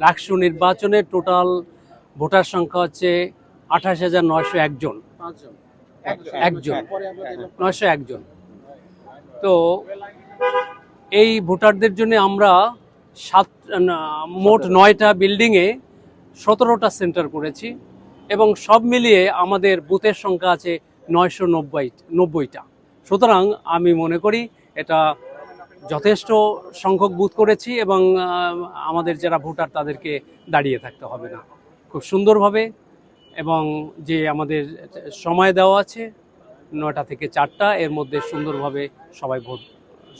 রাষ্ট্র নির্বাচনে total voter সংখ্যা হচ্ছে 28,901 জন। একজন 901 জন। তো এই ভোটারদের জন্য আমরা মোট 9টা বিল্ডিংয়ে 17টা সেন্টার করেছি এবং সব মিলিয়ে আমাদের বুথের সংখ্যা আছে 990টা। সুতরাং আমি মনে করি এটা যথেষ্ট সংখ্যক বুথ করেছি এবং আমাদের যারা ভোটার তাদেরকে দাঁড়িয়ে থাকতে হবে না, খুব সুন্দরভাবে। এবং যে আমাদের সময় দেওয়া আছে 9টা থেকে 4টা, এর মধ্যে সুন্দরভাবে সবাই ভোট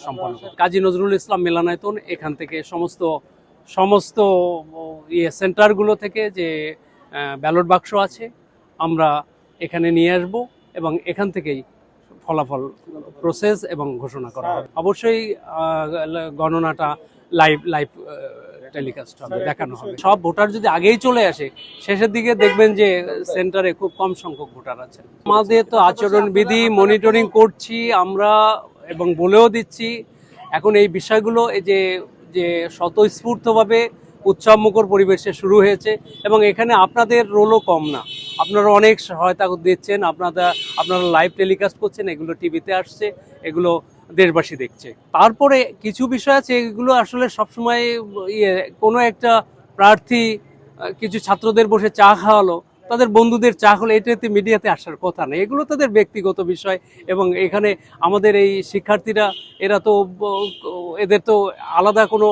সম্পন্ন করে। কাজী নজরুল ইসলাম মিলনায়তন, এখান থেকে সমস্ত সেন্টারগুলো থেকে যে ব্যালট বাক্স আছে আমরা এখানে নিয়ে আসব এবং এখান থেকেই ফলাফল প্রসেস এবং ঘোষণা করা হবে। অবশ্যই গণনাটা লাইভ টেলিকাস্ট হবে, দেখানো হবে। সব ভোটার যদি আগেই চলে আসে, শেষের দিকে দেখবেন যে সেন্টারে খুব কম সংখ্যক ভোটার আছে। আমাদের তো আচরণবিধি মনিটরিং করছি আমরা এবং বলেও দিচ্ছি। এখন এই বিষয়গুলো যে স্বতঃস্ফূর্তভাবে উৎসবমুখর পরিবেশে শুরু হয়েছে এবং এখানে আপনাদের রোলও কম না। আপনারা অনেক সহায়তা দিচ্ছেন, আপনারা লাইভ টেলিকাস্ট করছেন, এগুলো টিভিতে আসছে, এগুলো দেশবাসী দেখছে। তারপরে কিছু বিষয় আছে এগুলো আসলে সবসময় কোনো একটা প্রার্থী কিছু ছাত্রদের বসে চা খাওয়ালো, তাদের বন্ধুদের চা হলো, এটাতে মিডিয়াতে আসার কথা নেই। এগুলো তাদের ব্যক্তিগত বিষয় এবং এখানে আমাদের এই শিক্ষার্থীরা এদের তো আলাদা কোনো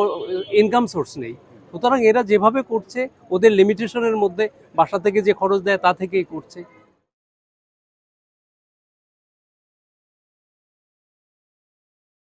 ইনকাম সোর্স নেই। সুতরাং এরা যেভাবে করছে ওদের লিমিটেশনের মধ্যে, বাসা থেকে যে খরচ দেয় তা থেকেই করছে।